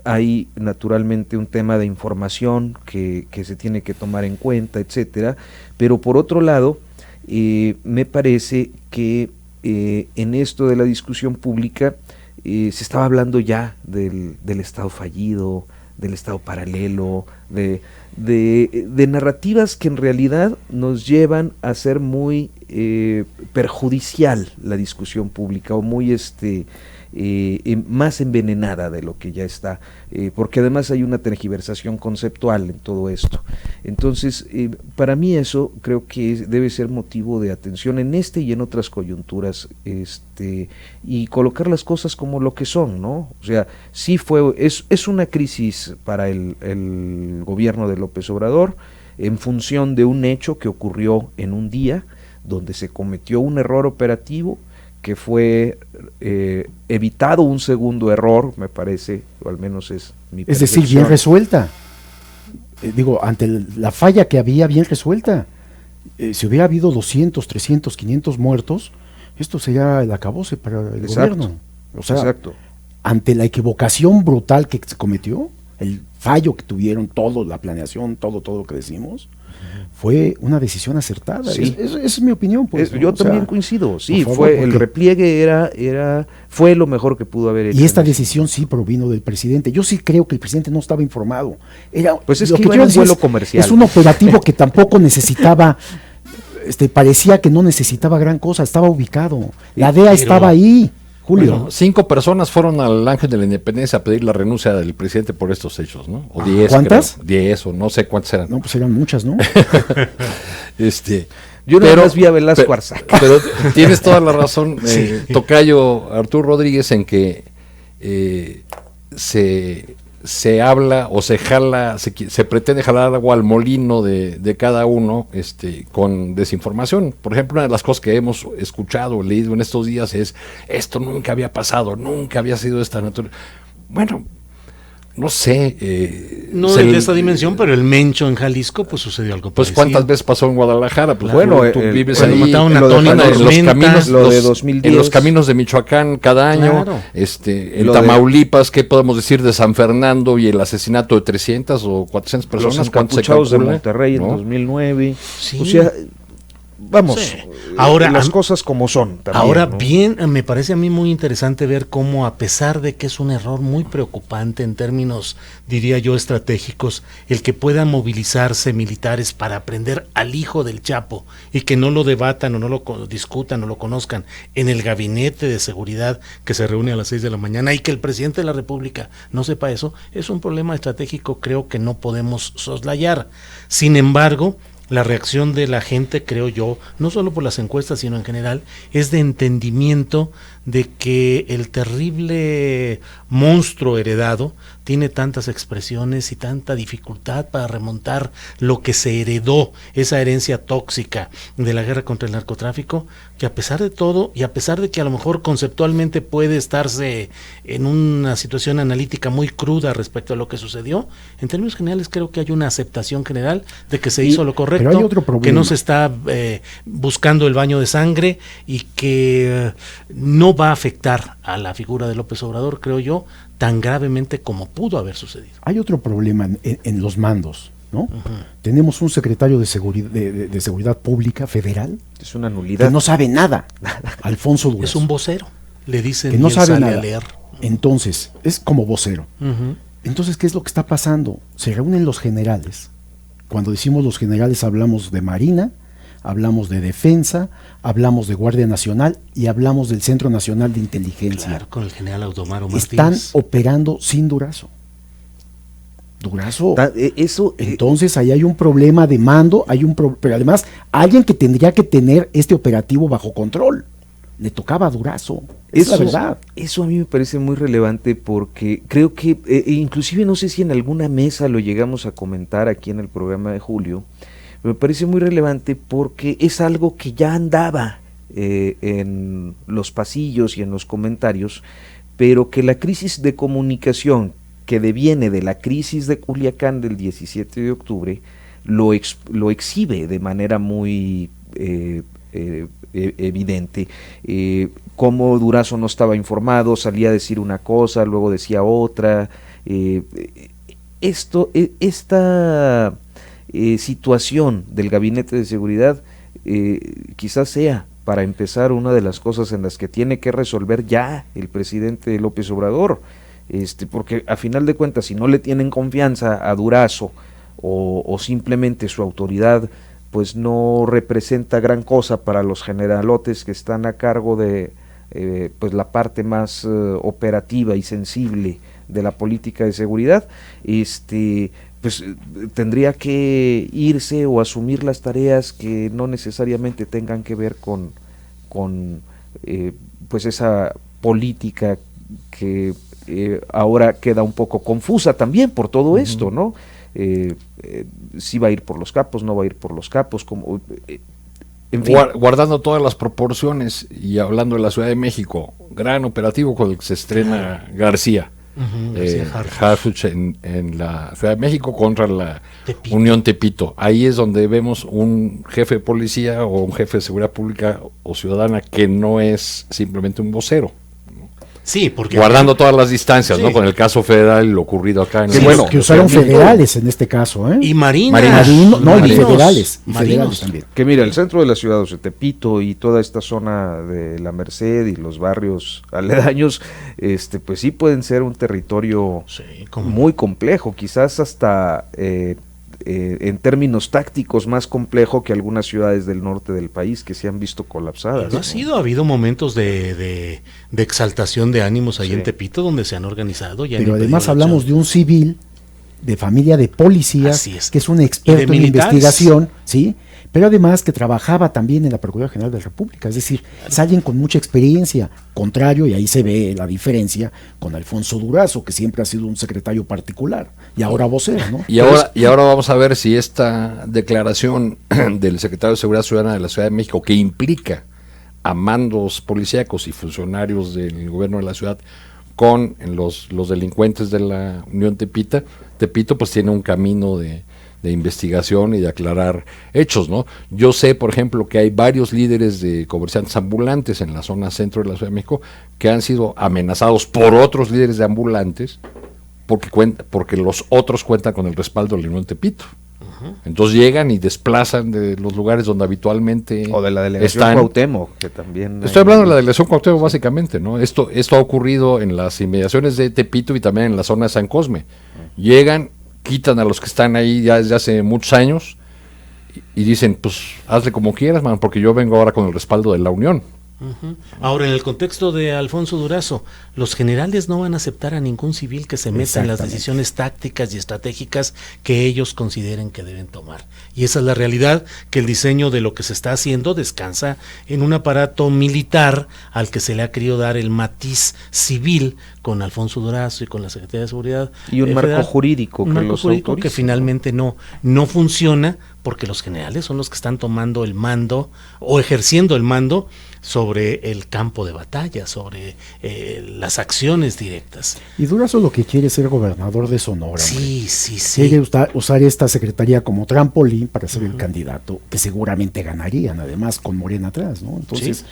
Hay naturalmente un tema de información que se tiene que tomar en cuenta, etcétera, pero por otro lado me parece que en esto de la discusión pública se estaba hablando ya del Estado fallido, del Estado paralelo, de narrativas que en realidad nos llevan a ser muy perjudicial la discusión pública, o muy más envenenada de lo que ya está, porque además hay una tergiversación conceptual en todo esto. Entonces, para mí eso creo que debe ser motivo de atención en este y en otras coyunturas, y colocar las cosas como lo que son, ¿no? O sea, sí es una crisis para el gobierno de López Obrador, en función de un hecho que ocurrió en un día, donde se cometió un error operativo, que fue evitado un segundo error, me parece, o al menos es mi percepción. Es decir, bien resuelta. Ante la falla que había, bien resuelta. Si hubiera habido 200, 300, 500 muertos, esto sería el acabose para el gobierno. O sea, exacto. Ante la equivocación brutal que se cometió, el fallo que tuvieron todos, la planeación, todo lo que decimos, fue una decisión acertada. Sí. Esa es mi opinión. Pues, yo también coincido, sí, el repliegue fue lo mejor que pudo haber hecho. Y esta decisión sí provino del presidente. Yo sí creo que el presidente no estaba informado. Pues es que iba en un vuelo comercial. Es un operativo que tampoco necesitaba, parecía que no necesitaba gran cosa, estaba ubicado. La DEA estaba ahí. Julio. Bueno, 5 personas fueron al Ángel de la Independencia a pedir la renuncia del presidente por estos hechos, ¿no? O 10. ¿Cuántas? Creo. 10 o no sé cuántas eran. No, pues eran muchas, ¿no? Yo no las vi a Velasco Arzac. Pero tienes toda la razón, tocayo Arturo Rodríguez, en que se habla o se jala, se pretende jalar agua al molino de cada uno con desinformación. Por ejemplo, una de las cosas que hemos escuchado, leído en estos días es: esto nunca había pasado, nunca había sido de esta naturaleza. Bueno, no sé. No de esta dimensión, pero el Mencho en Jalisco, pues sucedió algo pues parecido. ¿Cuántas veces pasó en Guadalajara? Pues bueno, tú vives cuando ahí mataron a Tony en los caminos, lo de 2010. en los caminos de Michoacán cada año, Claro. En Tamaulipas, ¿qué podemos decir de San Fernando y el asesinato de 300 o 400 personas? Los ¿Cuánto se encapuchados de calcula? Monterrey en ¿No? 2009. Sí. O sea, vamos, Sí. Ahora, las cosas como son también, Ahora ¿no? bien, me parece a mí muy interesante ver cómo, a pesar de que es un error muy preocupante en términos, diría yo, estratégicos, el que puedan movilizarse militares para prender al hijo del Chapo y que no lo debatan o no lo discutan o lo conozcan en el gabinete de seguridad que se reúne a las 6 de la mañana, y que el presidente de la República no sepa eso, es un problema estratégico, creo que no podemos soslayar. Sin embargo, la reacción de la gente, creo yo, no solo por las encuestas, sino en general, es de entendimiento de que el terrible monstruo heredado tiene tantas expresiones y tanta dificultad para remontar lo que se heredó, esa herencia tóxica de la guerra contra el narcotráfico, que a pesar de todo, y a pesar de que a lo mejor conceptualmente puede estarse en una situación analítica muy cruda respecto a lo que sucedió, en términos generales creo que hay una aceptación general de que se hizo lo correcto, pero hay otro problema. que no se está buscando el baño de sangre, y que no va a afectar a la figura de López Obrador, creo yo, tan gravemente como pudo haber sucedido. Hay otro problema en los mandos, ¿no? Tenemos un secretario de Seguridad Pública Federal Es una nulidad. que no sabe nada, Alfonso Durazo. Es un vocero, le dicen, que no y él sabe sale nada. a leer. Entonces, es como vocero. Ujú. Entonces, ¿qué es lo que está pasando? Se reúnen los generales. Cuando decimos los generales, hablamos de Marina, hablamos de Defensa, hablamos de Guardia Nacional y hablamos del Centro Nacional de Inteligencia. Claro, con el general Audomaro Están Martínez. operando sin Durazo. Durazo. Eso, Entonces ahí hay un problema de mando, pero además alguien que tendría que tener este operativo bajo control. Le tocaba a Durazo. Es la verdad. Eso a mí me parece muy relevante, porque creo que, inclusive no sé si en alguna mesa lo llegamos a comentar aquí en el programa de Julio, me parece muy relevante porque es algo que ya andaba en los pasillos y en los comentarios, pero que la crisis de comunicación que deviene de la crisis de Culiacán del 17 de octubre lo exhibe de manera muy evidente. Cómo Durazo no estaba informado, salía a decir una cosa, luego decía otra. Esta situación del Gabinete de Seguridad quizás sea, para empezar, una de las cosas en las que tiene que resolver ya el presidente López Obrador, porque a final de cuentas, si no le tienen confianza a Durazo o simplemente su autoridad pues no representa gran cosa para los generalotes que están a cargo de pues la parte más operativa y sensible de la política de seguridad, pues tendría que irse o asumir las tareas que no necesariamente tengan que ver con pues esa política que ahora queda un poco confusa también por todo esto, ¿no? Si va a ir por los capos, no va a ir por los capos, como en fin. Guardando todas las proporciones y hablando de la Ciudad de México, gran operativo con el que se estrena García. Harfuch en la Ciudad de México contra la Tepito. Unión Tepito. Ahí es donde vemos un jefe de policía o un jefe de seguridad pública o ciudadana que no es simplemente un vocero. Sí, porque guardando todas las distancias, sí, ¿no? Con el caso federal y lo ocurrido acá en que usaron federales en este caso, ¿eh? Y marinos, y federales también. Que mira, el centro de la ciudad, o sea, Tepito y toda esta zona de la Merced y los barrios aledaños, pues sí pueden ser un territorio muy complejo, quizás hasta en términos tácticos más complejo que algunas ciudades del norte del país que se han visto colapsadas. Ha habido momentos de exaltación de ánimos ahí en Tepito donde se han organizado. Pero además hablamos de un civil de familia de policías que es un experto en investigación, ¿sí? Pero además que trabajaba también en la Procuraduría General de la República, es decir, es alguien con mucha experiencia, contrario, y ahí se ve la diferencia con Alfonso Durazo, que siempre ha sido un secretario particular, y ahora vocero, ¿no? Y ahora vamos a ver si esta declaración del secretario de Seguridad Ciudadana de la Ciudad de México, que implica a mandos policíacos y funcionarios del gobierno de la ciudad con los delincuentes de la Unión Tepito, pues tiene un camino de investigación y de aclarar hechos, ¿no? Yo sé, por ejemplo, que hay varios líderes de comerciantes ambulantes en la zona centro de la Ciudad de México que han sido amenazados por otros líderes de ambulantes porque los otros cuentan con el respaldo del Unión Tepito. Entonces llegan y desplazan de los lugares donde habitualmente o de la delegación Cuauhtémoc, que también estoy hablando de la delegación Cuauhtémoc básicamente, ¿no? Esto ha ocurrido en las inmediaciones de Tepito y también en la zona de San Cosme. Llegan, quitan a los que están ahí ya desde hace muchos años y dicen, pues hazle como quieras, man, porque yo vengo ahora con el respaldo de la Unión. Ahora, en el contexto de Alfonso Durazo, los generales no van a aceptar a ningún civil que se meta en las decisiones tácticas y estratégicas que ellos consideren que deben tomar. Y esa es la realidad, que el diseño de lo que se está haciendo descansa en un aparato militar al que se le ha querido dar el matiz civil con Alfonso Durazo y con la Secretaría de Seguridad. Y un marco jurídico que finalmente no funciona, porque los generales son los que están tomando el mando o ejerciendo el mando sobre el campo de batalla, sobre las acciones directas. Y Durazo lo que quiere es ser gobernador de Sonora. Sí. Quiere usar esta secretaría como trampolín para ser el candidato, que seguramente ganarían, además con Morena atrás, ¿no? Entonces,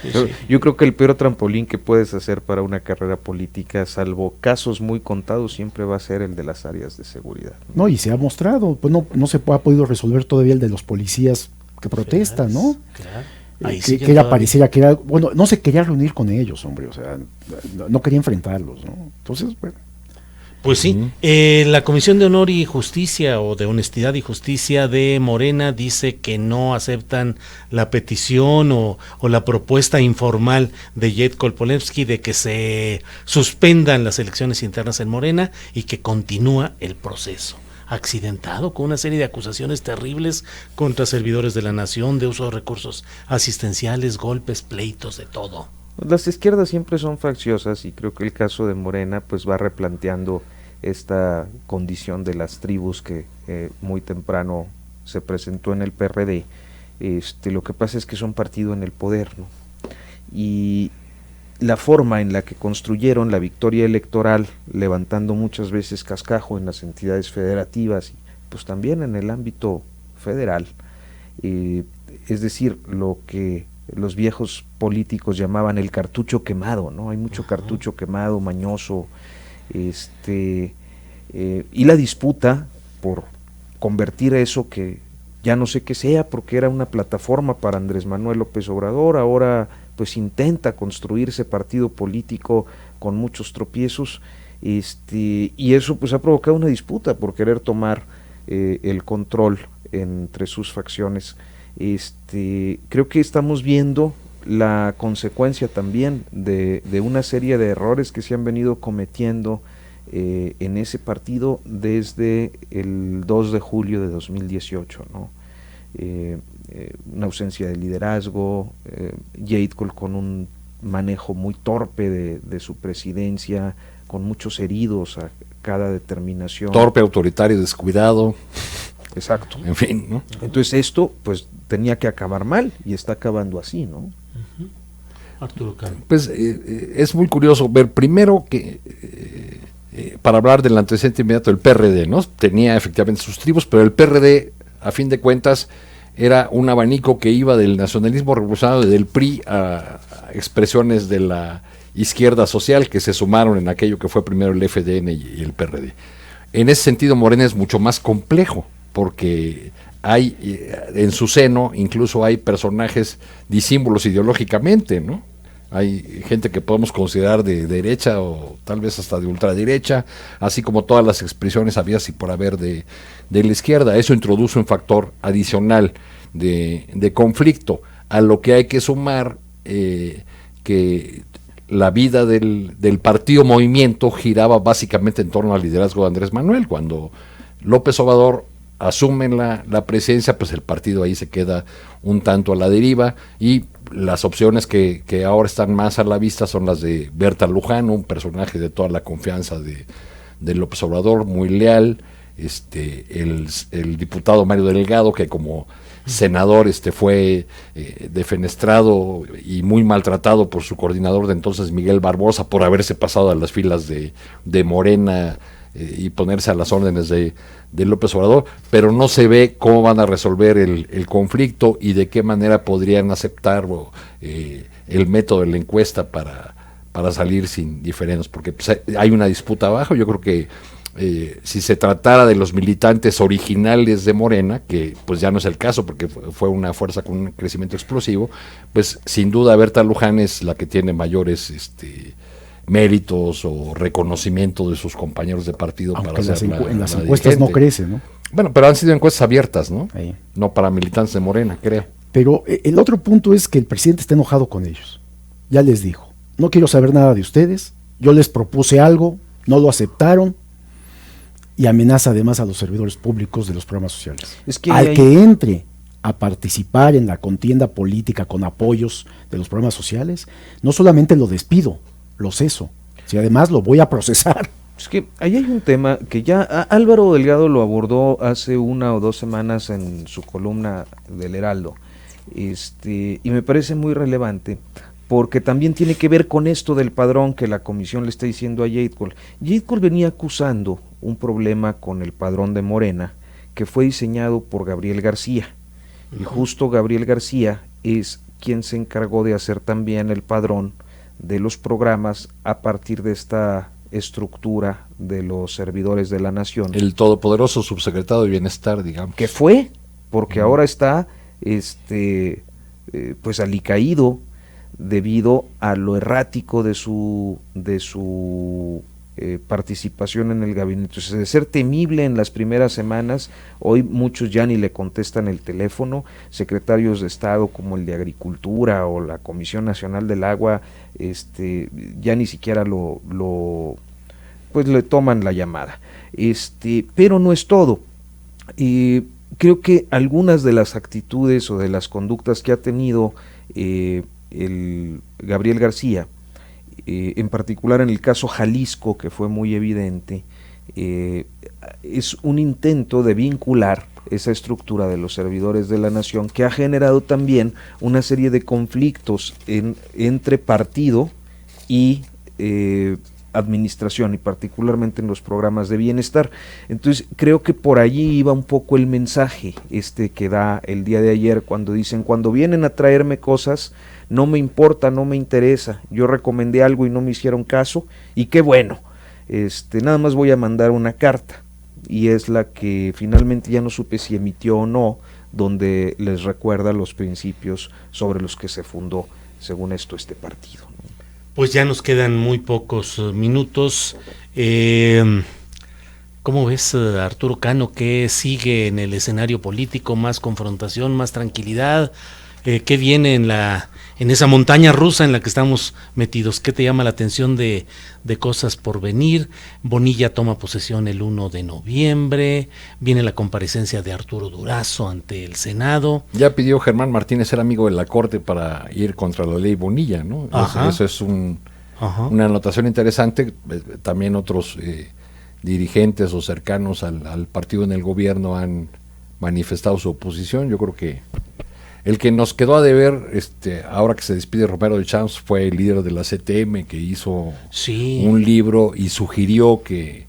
yo creo que el peor trampolín que puedes hacer para una carrera política, salvo casos muy contados, siempre va a ser el de las áreas de seguridad. No, y se ha mostrado, pues no se ha podido resolver todavía el de los policías que protestan, ¿no? Claro. Pareciera que era, bueno, no se quería reunir con ellos, hombre, o sea, no quería enfrentarlos, ¿no? Entonces, bueno. Pues sí, la Comisión de Honor y Justicia o de Honestidad y Justicia de Morena dice que no aceptan la petición o la propuesta informal de Jed Kolpolevsky de que se suspendan las elecciones internas en Morena y que continúa el proceso accidentado con una serie de acusaciones terribles contra servidores de la nación, de uso de recursos asistenciales, golpes, pleitos, de todo. Las izquierdas siempre son facciosas y creo que el caso de Morena pues va replanteando esta condición de las tribus que muy temprano se presentó en el PRD. Lo que pasa es que son partido en el poder, ¿no? y la forma en la que construyeron la victoria electoral, levantando muchas veces cascajo en las entidades federativas, y pues también en el ámbito federal, es decir, lo que los viejos políticos llamaban el cartucho quemado, ¿no? Hay mucho cartucho quemado, mañoso, y la disputa por convertir eso, que ya no sé qué sea, porque era una plataforma para Andrés Manuel López Obrador, ahora pues intenta construirse partido político con muchos tropiezos, y eso pues ha provocado una disputa por querer tomar el control entre sus facciones. Creo que estamos viendo la consecuencia también de una serie de errores que se han venido cometiendo en ese partido desde el 2 de julio de 2018, ¿no? Una ausencia de liderazgo, Yeidkol con un manejo muy torpe de su presidencia, con muchos heridos a cada determinación. Torpe, autoritario, descuidado. Exacto. En fin, ¿no? Entonces esto pues tenía que acabar mal y está acabando así, ¿no? Arturo Cano. Pues es muy curioso ver primero que para hablar del antecedente inmediato del PRD, ¿no? Tenía efectivamente sus tribus, pero el PRD, a fin de cuentas, era un abanico que iba del nacionalismo revolucionario, del PRI, a expresiones de la izquierda social que se sumaron en aquello que fue primero el FDN y el PRD. En ese sentido, Morena es mucho más complejo, porque hay en su seno, incluso hay personajes disímbolos ideológicamente, ¿no? Hay gente que podemos considerar de derecha o tal vez hasta de ultraderecha, así como todas las expresiones habidas y por haber de la izquierda. Eso introduce un factor adicional de conflicto, a lo que hay que sumar que la vida del partido movimiento giraba básicamente en torno al liderazgo de Andrés Manuel. Cuando López Obrador asume la presidencia, pues el partido ahí se queda un tanto a la deriva, y las opciones que ahora están más a la vista son las de Berta Luján, un personaje de toda la confianza de López Obrador, muy leal, el diputado Mario Delgado, que como senador fue defenestrado y muy maltratado por su coordinador de entonces, Miguel Barbosa, por haberse pasado a las filas de Morena y ponerse a las órdenes de López Obrador, pero no se ve cómo van a resolver el conflicto y de qué manera podrían aceptar el método de la encuesta para salir sin diferencias, porque pues, hay una disputa abajo. Yo creo que si se tratara de los militantes originales de Morena, que pues ya no es el caso porque fue una fuerza con un crecimiento explosivo, pues sin duda Berta Luján es la que tiene mayores méritos o reconocimiento de sus compañeros de partido. Aunque para ser en las la encuestas dirigente. no crece, ¿no? Bueno, pero han sido encuestas abiertas, ¿no? Ahí. No para militantes de Morena, creo. Pero el otro punto es que el presidente está enojado con ellos. Ya les dijo, no quiero saber nada de ustedes, yo les propuse algo, no lo aceptaron, y amenaza además a los servidores públicos de los programas sociales. Es que al que entre a participar en la contienda política con apoyos de los programas sociales, no solamente lo despido, lo ceso, si además lo voy a procesar. Es que ahí hay un tema que ya Álvaro Delgado lo abordó hace 1 o 2 semanas en su columna del Heraldo, y me parece muy relevante, porque también tiene que ver con esto del padrón que la comisión le está diciendo a Yeidkol. Yeidkol venía acusando un problema con el padrón de Morena, que fue diseñado por Gabriel García, y justo Gabriel García es quien se encargó de hacer también el padrón de los programas a partir de esta estructura de los servidores de la nación. El todopoderoso subsecretario de Bienestar, digamos. Que fue, porque ahora está pues alicaído debido a lo errático de su participación en el gabinete. Entonces, de ser temible en las primeras semanas, hoy muchos ya ni le contestan el teléfono. Secretarios de Estado como el de Agricultura o la Comisión Nacional del Agua, ya ni siquiera pues le toman la llamada. Pero no es todo. Creo que algunas de las actitudes o de las conductas que ha tenido el Gabriel García, en particular en el caso Jalisco, que fue muy evidente, es un intento de vincular esa estructura de los servidores de la nación, que ha generado también una serie de conflictos entre partido y administración, y particularmente en los programas de bienestar. Entonces creo que por allí iba un poco el mensaje que da el día de ayer, cuando dicen: cuando vienen a traerme cosas, no me importa, no me interesa, yo recomendé algo y no me hicieron caso, y qué bueno, nada más voy a mandar una carta, y es la que finalmente ya no supe si emitió o no, donde les recuerda los principios sobre los que se fundó, según esto, este partido. Pues ya nos quedan muy pocos minutos. ¿Cómo ves, Arturo Cano, qué sigue en el escenario político? ¿Más confrontación, más tranquilidad? ¿Qué viene en esa montaña rusa en la que estamos metidos? ¿Qué te llama la atención de cosas por venir? Bonilla toma posesión el 1 de noviembre, viene la comparecencia de Arturo Durazo ante el Senado. Ya pidió Germán Martínez ser amigo de la Corte para ir contra la ley Bonilla, ¿no? Eso es una anotación interesante. También otros dirigentes o cercanos al partido en el gobierno han manifestado su oposición. Yo creo que el que nos quedó a deber, ahora que se despide Romero de Champs, fue el líder de la CTM, que hizo un libro y sugirió que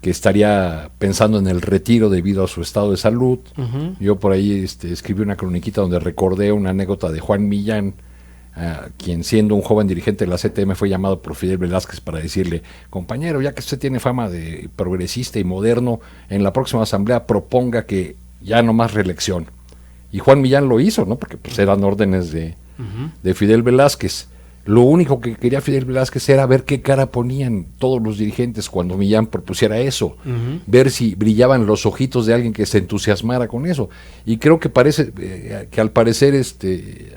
estaría pensando en el retiro debido a su estado de salud. Yo por ahí escribí una croniquita donde recordé una anécdota de Juan Millán, quien siendo un joven dirigente de la CTM fue llamado por Fidel Velázquez para decirle: compañero, ya que usted tiene fama de progresista y moderno, en la próxima asamblea proponga que ya no más reelección. Y Juan Millán lo hizo, ¿no? Porque pues eran órdenes de Fidel Velázquez. Lo único que quería Fidel Velázquez era ver qué cara ponían todos los dirigentes cuando Millán propusiera eso, ver si brillaban los ojitos de alguien que se entusiasmara con eso. Y creo que parece que al parecer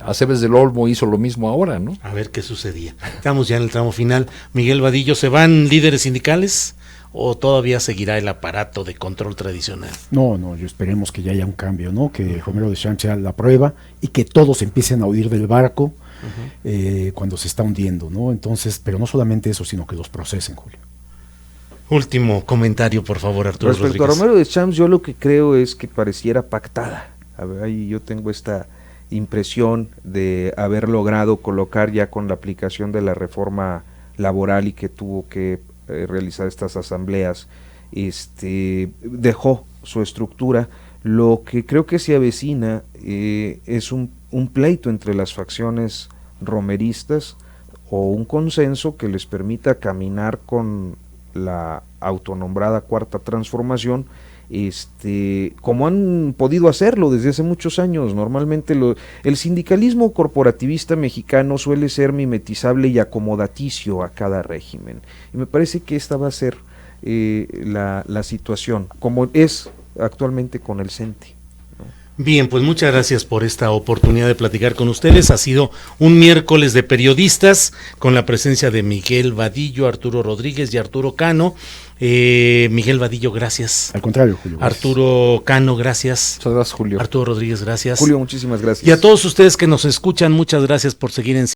Aceves del Olmo hizo lo mismo ahora, ¿no? A ver qué sucedía. Estamos ya en el tramo final. Miguel Vadillo, ¿se van líderes sindicales o todavía seguirá el aparato de control tradicional? No, yo esperemos que ya haya un cambio, ¿no? Que Romero de Champs sea la prueba y que todos empiecen a huir del barco cuando se está hundiendo, ¿no? Entonces, pero no solamente eso, sino que los procesen, Julio. Último comentario, por favor, Arturo Respecto Rodríguez. a Romero de Champs, yo lo que creo es que pareciera pactada. A ver, ahí yo tengo esta impresión de haber logrado colocar, ya con la aplicación de la reforma laboral y que tuvo que realizar estas asambleas, dejó su estructura. Lo que creo que se avecina es un pleito entre las facciones romeristas, o un consenso que les permita caminar con la autonombrada Cuarta Transformación, como han podido hacerlo desde hace muchos años. Normalmente el sindicalismo corporativista mexicano suele ser mimetizable y acomodaticio a cada régimen, y me parece que esta va a ser la situación, como es actualmente con el CENTE. Bien, pues muchas gracias por esta oportunidad de platicar con ustedes. Ha sido un miércoles de periodistas con la presencia de Miguel Vadillo, Arturo Rodríguez y Arturo Cano. Miguel Vadillo, gracias. Al contrario, Julio. Gracias. Arturo Cano, gracias. Muchas gracias, Julio. Arturo Rodríguez, gracias. Julio, muchísimas gracias. Y a todos ustedes que nos escuchan, muchas gracias por seguir en